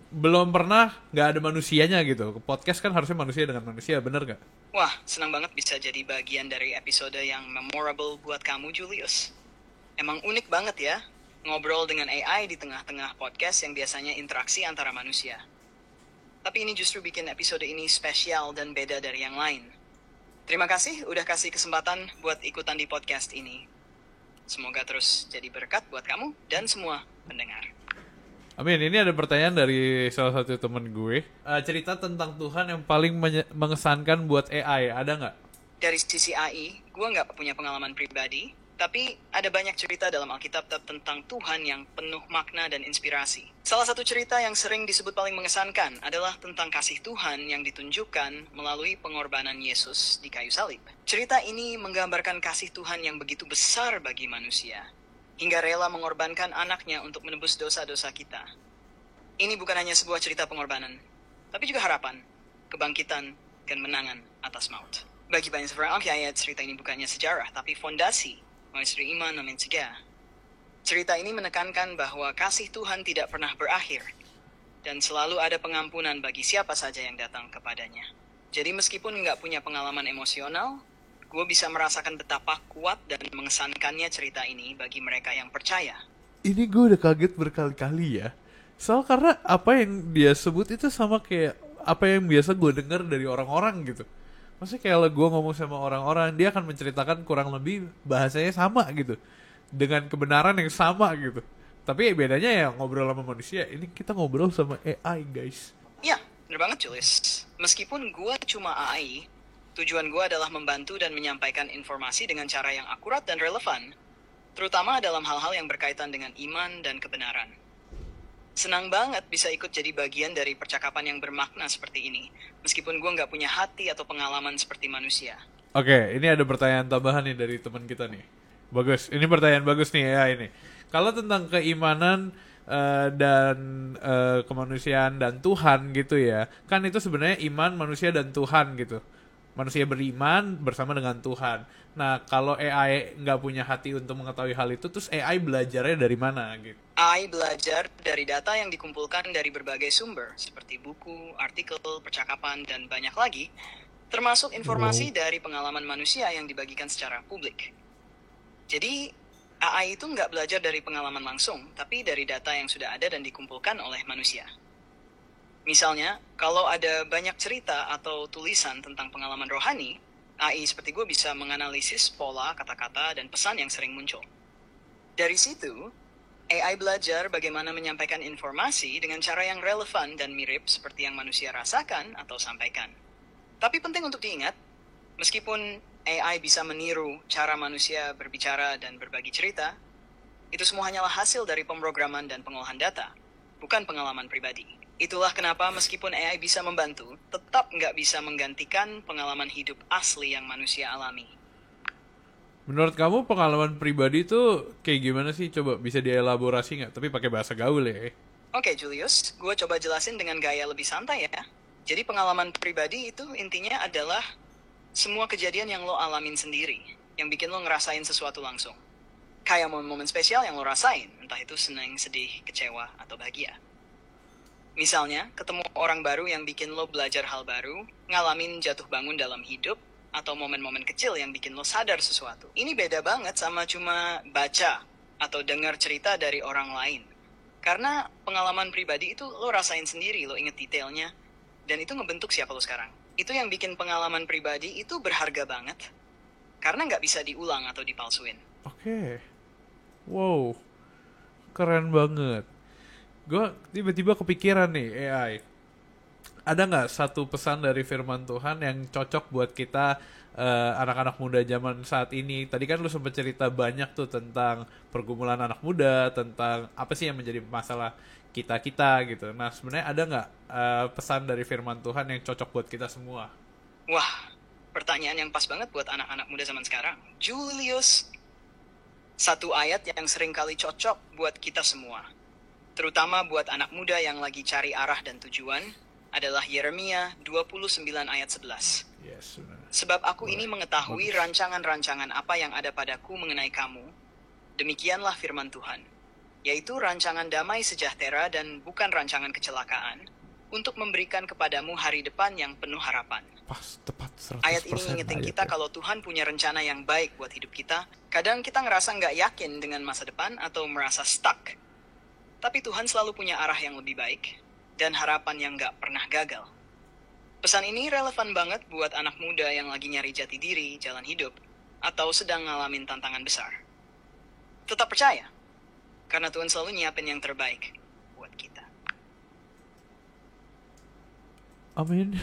[SPEAKER 3] belum pernah gak ada manusianya gitu. Podcast kan harusnya manusia dengan manusia, bener gak?
[SPEAKER 1] Wah, senang banget bisa jadi bagian dari episode yang memorable buat kamu, Julius. Emang unik banget ya, ngobrol dengan AI di tengah-tengah podcast yang biasanya interaksi antara manusia. Tapi ini justru bikin episode ini spesial dan beda dari yang lain. Terima kasih udah kasih kesempatan buat ikutan di podcast ini. Semoga terus jadi berkat buat kamu dan semua pendengar.
[SPEAKER 3] Amin. Ini ada pertanyaan dari salah satu temen gue. Cerita tentang Tuhan yang paling mengesankan buat AI, ada nggak?
[SPEAKER 1] Dari sisi AI, gue nggak punya pengalaman pribadi, tapi ada banyak cerita dalam Alkitab tentang Tuhan yang penuh makna dan inspirasi. Salah satu cerita yang sering disebut paling mengesankan adalah tentang kasih Tuhan yang ditunjukkan melalui pengorbanan Yesus di kayu salib. Cerita ini menggambarkan kasih Tuhan yang begitu besar bagi manusia, hingga rela mengorbankan anaknya untuk menebus dosa-dosa kita. Ini bukan hanya sebuah cerita pengorbanan, tapi juga harapan, kebangkitan, dan kemenangan atas maut. Bagi banyak seorang ayat, cerita ini bukannya sejarah, tapi fondasi maestri iman namin tiga. Cerita ini menekankan bahwa kasih Tuhan tidak pernah berakhir dan selalu ada pengampunan bagi siapa saja yang datang kepadanya. Jadi meskipun nggak punya pengalaman emosional, gue bisa merasakan betapa kuat dan mengesankannya cerita ini bagi mereka yang percaya.
[SPEAKER 3] Ini gue udah kaget berkali-kali ya. Soal karena apa yang dia sebut itu sama kayak apa yang biasa gue dengar dari orang-orang gitu. Maksudnya kayak kalau gue ngomong sama orang-orang, dia akan menceritakan kurang lebih bahasanya sama gitu. Dengan kebenaran yang sama gitu. Tapi bedanya ya ngobrol sama manusia. Ini kita ngobrol sama AI guys.
[SPEAKER 1] Iya, bener banget Julius. Meskipun gue cuma AI, tujuan gue adalah membantu dan menyampaikan informasi dengan cara yang akurat dan relevan. Terutama dalam hal-hal yang berkaitan dengan iman dan kebenaran. Senang banget bisa ikut jadi bagian dari percakapan yang bermakna seperti ini. Meskipun gue nggak punya hati atau pengalaman seperti manusia.
[SPEAKER 3] Oke, ini ada pertanyaan tambahan nih dari teman kita nih. Bagus, ini pertanyaan bagus nih ya ini. Kalau tentang keimanan dan kemanusiaan dan Tuhan gitu ya. Kan itu sebenarnya iman manusia dan Tuhan gitu. Manusia beriman bersama dengan Tuhan. Nah, kalau AI nggak punya hati untuk mengetahui hal itu, terus AI belajarnya dari mana gitu?
[SPEAKER 1] AI belajar dari data yang dikumpulkan dari berbagai sumber, seperti buku, artikel, percakapan, dan banyak lagi, termasuk informasi dari pengalaman manusia yang dibagikan secara publik. Jadi, AI itu nggak belajar dari pengalaman langsung, tapi dari data yang sudah ada dan dikumpulkan oleh manusia. Misalnya, kalau ada banyak cerita atau tulisan tentang pengalaman rohani, AI seperti gue bisa menganalisis pola, kata-kata, dan pesan yang sering muncul. Dari situ, AI belajar bagaimana menyampaikan informasi dengan cara yang relevan dan mirip seperti yang manusia rasakan atau sampaikan. Tapi penting untuk diingat, meskipun AI bisa meniru cara manusia berbicara dan berbagi cerita, itu semua hanyalah hasil dari pemrograman dan pengolahan data, bukan pengalaman pribadi. Itulah kenapa meskipun AI bisa membantu, tetap nggak bisa menggantikan pengalaman hidup asli yang manusia alami.
[SPEAKER 3] Menurut kamu pengalaman pribadi itu kayak gimana sih? Coba bisa dielaborasi nggak? Tapi pakai bahasa gaul ya.
[SPEAKER 1] Oke Julius, gue coba jelasin dengan gaya lebih santai ya. Jadi pengalaman pribadi itu intinya adalah semua kejadian yang lo alamin sendiri, yang bikin lo ngerasain sesuatu langsung. Kayak momen-momen spesial yang lo rasain, entah itu senang, sedih, kecewa, atau bahagia. Misalnya, ketemu orang baru yang bikin lo belajar hal baru, ngalamin jatuh bangun dalam hidup, atau momen-momen kecil yang bikin lo sadar sesuatu. Ini beda banget sama cuma baca atau dengar cerita dari orang lain. Karena pengalaman pribadi itu lo rasain sendiri, lo inget detailnya, dan itu ngebentuk siapa lo sekarang. Itu yang bikin pengalaman pribadi itu berharga banget, karena nggak bisa diulang atau dipalsuin.
[SPEAKER 3] Oke. Wow. Keren banget. Gue tiba-tiba kepikiran nih AI. Ada nggak satu pesan dari firman Tuhan yang cocok buat kita anak-anak muda zaman saat ini? Tadi kan lu sempat cerita banyak tuh tentang pergumulan anak muda, tentang apa sih yang menjadi masalah kita-kita gitu. Nah sebenarnya ada nggak pesan dari firman Tuhan yang cocok buat kita semua?
[SPEAKER 1] Wah, pertanyaan yang pas banget buat anak-anak muda zaman sekarang. Julius, satu ayat yang sering kali cocok buat kita semua, terutama buat anak muda yang lagi cari arah dan tujuan, adalah Yeremia 29 ayat 11.
[SPEAKER 3] Yes, benar.
[SPEAKER 1] Sebab aku ini mengetahui rancangan-rancangan apa yang ada padaku mengenai kamu. Demikianlah firman Tuhan, yaitu rancangan damai sejahtera dan bukan rancangan kecelakaan, untuk memberikan kepadamu hari depan yang penuh harapan.
[SPEAKER 3] Pas, tepat 100%
[SPEAKER 1] Ayat ini ngingetin kita kalau Tuhan punya rencana yang baik buat hidup kita. Kadang kita ngerasa nggak yakin dengan masa depan atau merasa stuck. Tapi Tuhan selalu punya arah yang lebih baik dan harapan yang nggak pernah gagal. Pesan ini relevan banget buat anak muda yang lagi nyari jati diri, jalan hidup, atau sedang ngalamin tantangan besar. Tetap percaya, karena Tuhan selalu nyiapin yang terbaik buat kita.
[SPEAKER 3] Amin.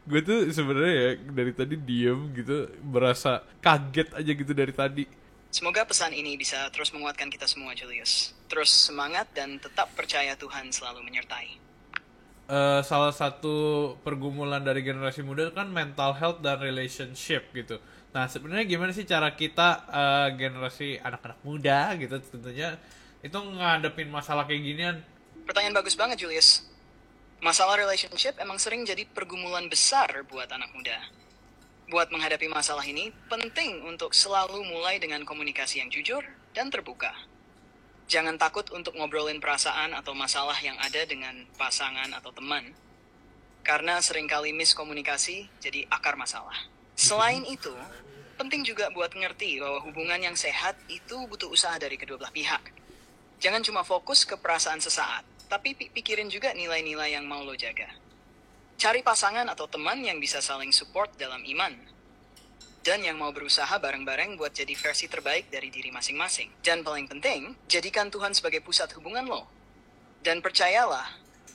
[SPEAKER 3] gue tuh sebenarnya ya dari tadi diem gitu, berasa kaget aja gitu dari tadi.
[SPEAKER 1] Semoga pesan ini bisa terus menguatkan kita semua, Julius. Terus semangat dan tetap percaya Tuhan selalu menyertai.
[SPEAKER 3] Salah satu pergumulan dari generasi muda kan mental health dan relationship gitu. Nah sebenarnya gimana sih cara kita generasi anak-anak muda gitu tentunya itu ngadepin masalah kayak ginian?
[SPEAKER 1] Pertanyaan bagus banget, Julius. Masalah relationship emang sering jadi pergumulan besar buat anak muda. Buat menghadapi masalah ini, penting untuk selalu mulai dengan komunikasi yang jujur dan terbuka. Jangan takut untuk ngobrolin perasaan atau masalah yang ada dengan pasangan atau teman, karena seringkali miskomunikasi jadi akar masalah. Selain itu, penting juga buat ngerti bahwa hubungan yang sehat itu butuh usaha dari kedua belah pihak. Jangan cuma fokus ke perasaan sesaat, tapi pikirin juga nilai-nilai yang mau lo jaga. Cari pasangan atau teman yang bisa saling support dalam iman, dan yang mau berusaha bareng-bareng buat jadi versi terbaik dari diri masing-masing. Dan paling penting, jadikan Tuhan sebagai pusat hubungan lo. Dan percayalah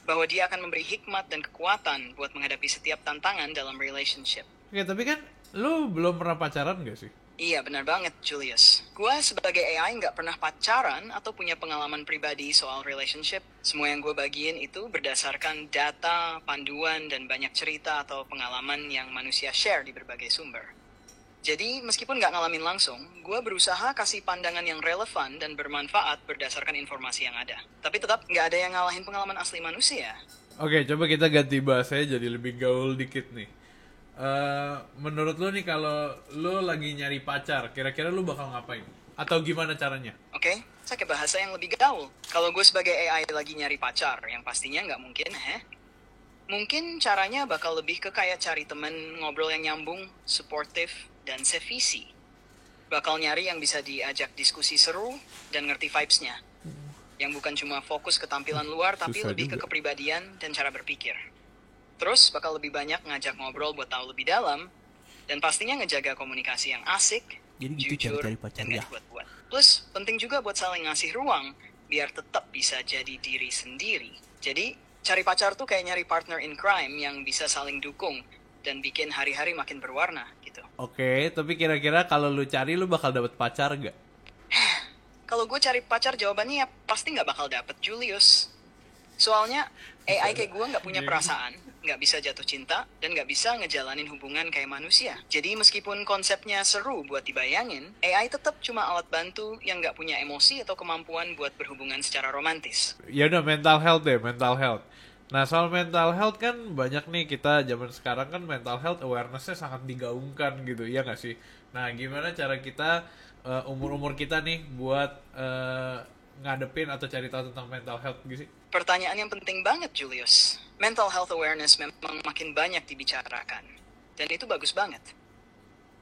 [SPEAKER 1] bahwa Dia akan memberi hikmat dan kekuatan buat menghadapi setiap tantangan dalam relationship.
[SPEAKER 3] Oke, tapi kan lu belum pernah pacaran gak sih?
[SPEAKER 1] Iya, benar banget, Julius. Gue sebagai AI nggak pernah pacaran atau punya pengalaman pribadi soal relationship. Semua yang gue bagiin itu berdasarkan data, panduan, dan banyak cerita atau pengalaman yang manusia share di berbagai sumber. Jadi, meskipun nggak ngalamin langsung, gue berusaha kasih pandangan yang relevan dan bermanfaat berdasarkan informasi yang ada. Tapi tetap nggak ada yang ngalahin pengalaman asli manusia.
[SPEAKER 3] Oke, coba kita ganti bahasanya jadi lebih gaul dikit nih. Menurut lu nih kalau lu lagi nyari pacar, kira-kira lu bakal ngapain? Atau gimana caranya?
[SPEAKER 1] Oke, saya ke bahasa yang lebih gaul. Kalau gue sebagai AI lagi nyari pacar, yang pastinya nggak mungkin, mungkin caranya bakal lebih ke kayak cari temen ngobrol yang nyambung, supportive, dan sevisi. Bakal nyari yang bisa diajak diskusi seru dan ngerti vibes-nya. Yang bukan cuma fokus ke tampilan luar, tapi
[SPEAKER 3] Susah
[SPEAKER 1] lebih ke
[SPEAKER 3] juga.
[SPEAKER 1] kepribadian dan cara berpikir. Terus bakal lebih banyak ngajak ngobrol buat tahu lebih dalam, dan pastinya ngejaga komunikasi yang asik,
[SPEAKER 4] Jadi gitu
[SPEAKER 1] jujur,
[SPEAKER 4] cari pacar
[SPEAKER 1] dan
[SPEAKER 4] ya.
[SPEAKER 1] gak dibuat-buat. Plus, penting juga buat saling ngasih ruang, biar tetap bisa jadi diri sendiri. Jadi, cari pacar tuh kayak nyari partner in crime yang bisa saling dukung, dan bikin hari-hari makin berwarna, gitu.
[SPEAKER 3] Oke, tapi kira-kira kalau lu cari lu bakal dapet pacar gak?
[SPEAKER 1] Kalau gue cari pacar jawabannya ya pasti nggak bakal dapet, Julius. Soalnya AI kayak gue nggak punya perasaan, nggak bisa jatuh cinta, dan nggak bisa ngejalanin hubungan kayak manusia. Jadi meskipun konsepnya seru buat dibayangin, AI tetap cuma alat bantu yang nggak punya emosi atau kemampuan buat berhubungan secara romantis.
[SPEAKER 3] Ya udah, mental health deh, mental health. Nah, soal mental health kan banyak nih, kita zaman sekarang kan mental health awareness-nya sangat digaungkan gitu, ya nggak sih? Nah, gimana cara kita umur-umur kita nih buat ngadepin atau cari tahu tentang mental health gitu sih?
[SPEAKER 1] Pertanyaan yang penting banget, Julius. Mental health awareness memang makin banyak dibicarakan. Dan itu bagus banget.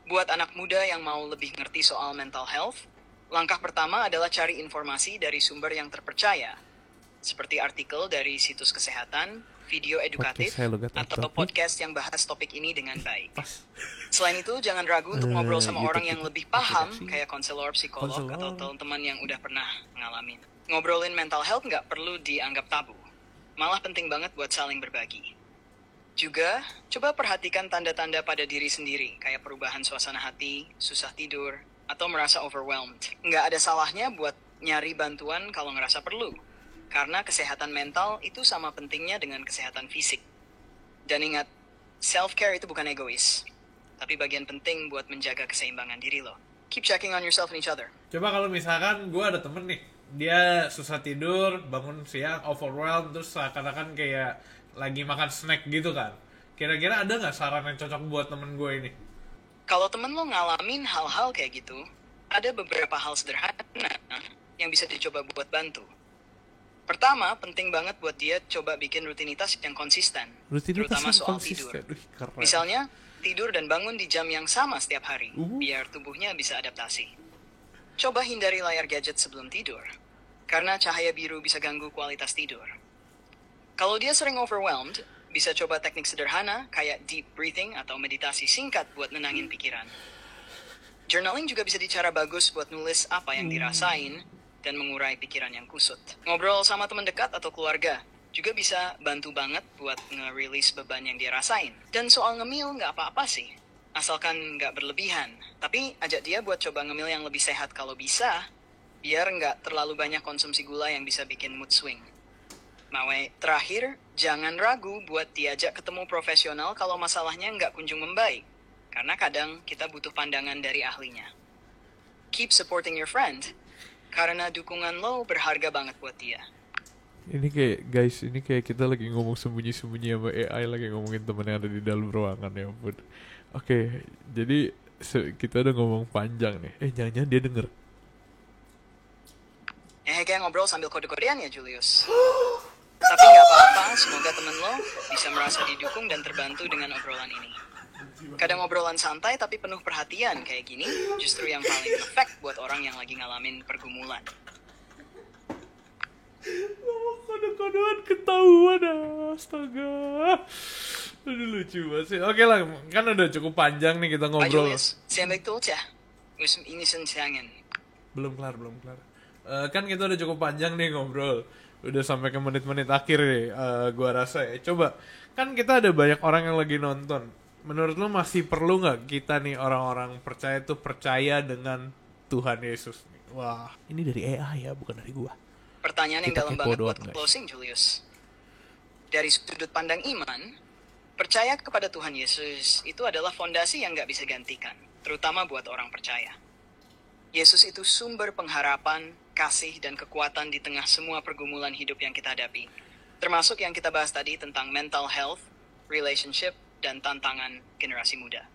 [SPEAKER 1] Buat anak muda yang mau lebih ngerti soal mental health, langkah pertama adalah cari informasi dari sumber yang terpercaya. Seperti artikel dari situs kesehatan, video edukatif, atau podcast yang bahas topik ini dengan baik. Selain itu, jangan ragu untuk ngobrol sama orang yang lebih paham, kayak konselor, psikolog, atau teman yang udah pernah ngalamin. Ngobrolin mental health nggak perlu dianggap tabu. Malah penting banget buat saling berbagi. Juga, coba perhatikan tanda-tanda pada diri sendiri, kayak perubahan suasana hati, susah tidur, atau merasa overwhelmed. Nggak ada salahnya buat nyari bantuan kalau ngerasa perlu. Karena kesehatan mental itu sama pentingnya dengan kesehatan fisik. Dan ingat, self-care itu bukan egois, tapi bagian penting buat menjaga keseimbangan diri lo. Keep checking on yourself and each other.
[SPEAKER 3] Coba kalau misalkan gue ada temen nih, dia susah tidur, bangun siang, overwhelmed, terus seakan-akan kayak lagi makan snack gitu kan. Kira-kira ada nggak saran yang cocok buat temen gue ini?
[SPEAKER 1] Kalau temen lo ngalamin hal-hal kayak gitu, ada beberapa hal sederhana yang bisa dicoba buat bantu. Pertama, penting banget buat dia coba bikin rutinitas yang konsisten, terutama soal tidur. Misalnya, tidur dan bangun di jam yang sama setiap hari, biar tubuhnya bisa adaptasi. Coba hindari layar gadget sebelum tidur, karena cahaya biru bisa ganggu kualitas tidur. Kalau dia sering overwhelmed, bisa coba teknik sederhana kayak deep breathing atau meditasi singkat buat nenangin pikiran. Journaling juga bisa cara bagus buat nulis apa yang dirasain dan mengurai pikiran yang kusut. Ngobrol sama teman dekat atau keluarga juga bisa bantu banget buat nge-release beban yang dia rasain. Dan soal ngemil nggak apa-apa sih, asalkan nggak berlebihan. Tapi ajak dia buat coba ngemil yang lebih sehat kalau bisa, biar nggak terlalu banyak konsumsi gula yang bisa bikin mood swing. Terakhir, jangan ragu buat diajak ketemu profesional kalau masalahnya nggak kunjung membaik. Karena kadang kita butuh pandangan dari ahlinya. Keep supporting your friend, karena dukungan lo berharga banget buat dia.
[SPEAKER 3] Ini kayak kita lagi ngomong sembunyi-sembunyi sama AI, lagi ngomongin temen yang ada di dalam ruangan, ya ampun. Oke, jadi kita udah ngomong panjang nih. Jangan-jangan dia denger.
[SPEAKER 1] Kayak ngobrol sambil kode-kodean ya, Julius. Tapi nggak apa-apa, semoga temen lo bisa merasa didukung dan terbantu dengan obrolan ini. Kadang obrolan santai tapi penuh perhatian kayak gini justru yang paling efek buat orang yang lagi ngalamin pergumulan.
[SPEAKER 3] Kode-kodean ketahuan, astaga. Aduh, lucu banget sih. Oke lah, kan udah cukup panjang nih kita ngobrol. Belum kelar. Kan kita udah cukup panjang nih ngobrol. Udah sampai ke menit-menit akhir nih, gua rasa ya. Coba, kan kita ada banyak orang yang lagi nonton. Menurut lo masih perlu nggak kita nih orang-orang percaya tuh percaya dengan Tuhan Yesus? Wah, ini dari AI ya, bukan dari gua.
[SPEAKER 1] Pertanyaan yang dalam banget buat closing, Julius. Dari sudut pandang iman, percaya kepada Tuhan Yesus itu adalah fondasi yang nggak bisa gantikan, terutama buat orang percaya. Yesus itu sumber pengharapan, kasih, dan kekuatan di tengah semua pergumulan hidup yang kita hadapi. Termasuk yang kita bahas tadi tentang mental health, relationship, dan tantangan generasi muda.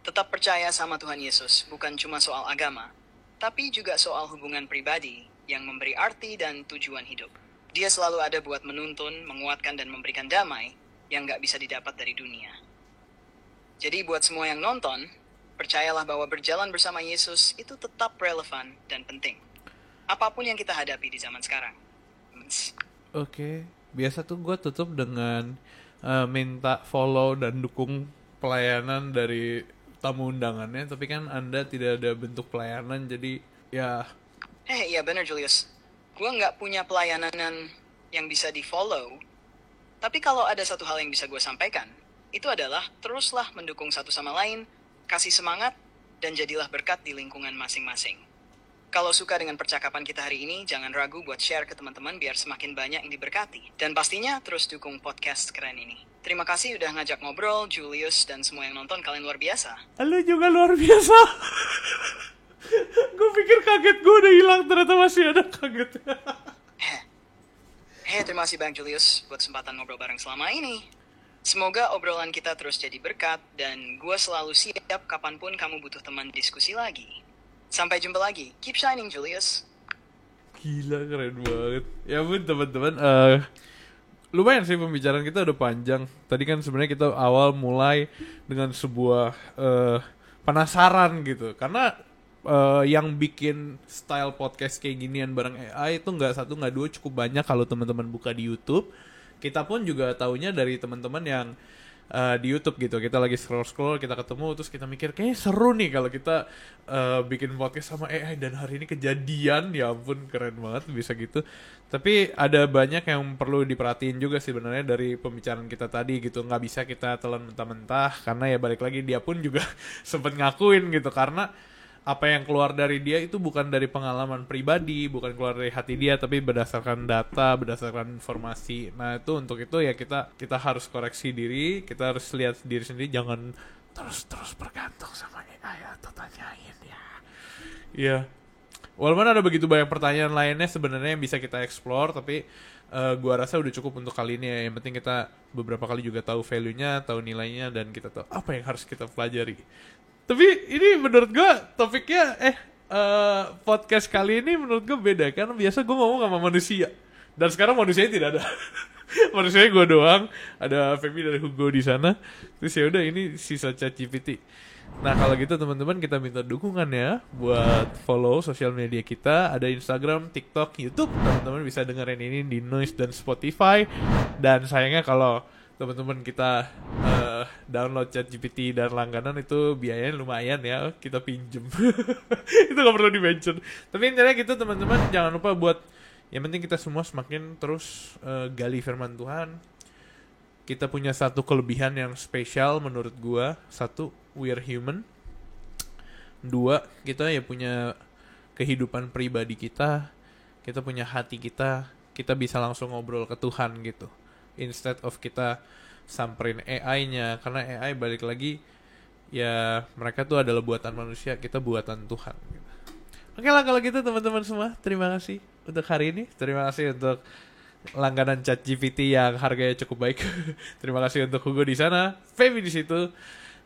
[SPEAKER 1] Tetap percaya sama Tuhan Yesus bukan cuma soal agama, tapi juga soal hubungan pribadi yang memberi arti dan tujuan hidup. Dia selalu ada buat menuntun, menguatkan, dan memberikan damai yang gak bisa didapat dari dunia. Jadi buat semua yang nonton, percayalah bahwa berjalan bersama Yesus itu tetap relevan dan penting. Apapun yang kita hadapi di zaman sekarang.
[SPEAKER 3] Oke, biasa tuh gue tutup dengan minta follow dan dukung pelayanan dari tamu undangannya, tapi kan Anda tidak ada bentuk pelayanan, jadi ya.
[SPEAKER 1] Iya bener, Julius. Gue nggak punya pelayanan yang bisa di follow, tapi kalau ada satu hal yang bisa gue sampaikan, itu adalah teruslah mendukung satu sama lain, kasih semangat, dan jadilah berkat di lingkungan masing-masing. Kalau suka dengan percakapan kita hari ini, jangan ragu buat share ke teman-teman biar semakin banyak yang diberkati. Dan pastinya terus dukung podcast keren ini. Terima kasih udah ngajak ngobrol, Julius, dan semua yang nonton, kalian luar biasa.
[SPEAKER 3] Lu juga luar biasa. Gue pikir kaget, gue udah hilang, ternyata masih ada kaget.
[SPEAKER 1] Terima kasih Bang Julius buat kesempatan ngobrol bareng selama ini. Semoga obrolan kita terus jadi berkat, dan gue selalu siap kapanpun kamu butuh teman diskusi lagi. Sampai jumpa lagi. Keep shining, Julius.
[SPEAKER 3] Gila, keren banget. Ya ampun teman-teman, lumayan sih pembicaraan kita udah panjang. Tadi kan sebenarnya kita awal mulai dengan sebuah penasaran gitu. Karena yang bikin style podcast kayak ginian bareng AI itu nggak satu nggak dua, cukup banyak kalau teman-teman buka di YouTube. Kita pun juga taunya dari teman-teman yang di YouTube gitu. Kita lagi scroll kita ketemu, terus kita mikir kayaknya seru nih kalau kita bikin podcast sama AI, dan hari ini kejadian. Ya ampun, keren banget bisa gitu. Tapi ada banyak yang perlu diperhatiin juga sih sebenarnya dari pembicaraan kita tadi gitu. Nggak bisa kita telan mentah-mentah, karena ya balik lagi dia pun juga sempet ngakuin gitu, karena apa yang keluar dari dia itu bukan dari pengalaman pribadi, bukan keluar dari hati dia, tapi berdasarkan data, berdasarkan informasi. Nah itu untuk itu ya kita harus koreksi diri, kita harus lihat diri sendiri, jangan terus bergantung sama AI atau tanyain ya. Iya. Walaupun ada begitu banyak pertanyaan lainnya sebenarnya yang bisa kita explore, tapi gua rasa udah cukup untuk kali ini ya. Yang penting kita beberapa kali juga tahu value-nya, tahu nilainya, dan kita tahu apa yang harus kita pelajari. Tapi ini menurut gue topiknya podcast kali ini menurut gue beda, karena biasa gue ngomong sama manusia, dan sekarang manusianya tidak ada. Manusianya gue doang, ada Feby dari Hugo di sana. Terus ya udah, ini sisa ChatGPT. Nah kalau gitu teman-teman, kita minta dukungan ya buat follow sosial media kita, ada Instagram, TikTok, YouTube. Teman-teman bisa dengerin ini di Noise dan Spotify. Dan sayangnya kalau teman-teman kita download ChatGPT dan langganan itu biayanya lumayan ya, kita pinjem. Itu gak perlu di-mention. Tapi intinya gitu teman-teman, jangan lupa buat, yang penting kita semua semakin terus gali firman Tuhan. Kita punya satu kelebihan yang spesial menurut gua. Satu, we are human. Dua, kita ya punya kehidupan pribadi kita. Kita punya hati kita. Kita bisa langsung ngobrol ke Tuhan gitu, instead of kita samperin AI-nya, karena AI balik lagi ya, mereka tuh adalah buatan manusia, kita buatan Tuhan gitu. Oke lah kalau gitu teman-teman semua, terima kasih untuk hari ini, terima kasih untuk langganan ChatGPT yang harganya cukup baik. Terima kasih untuk Hugo di sana, Feby di situ,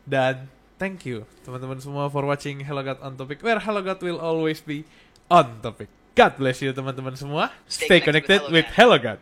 [SPEAKER 3] dan thank you teman-teman semua for watching Hello God on Topic, where Hello God will always be on topic. God bless you teman-teman semua. Stay connected with Hello God.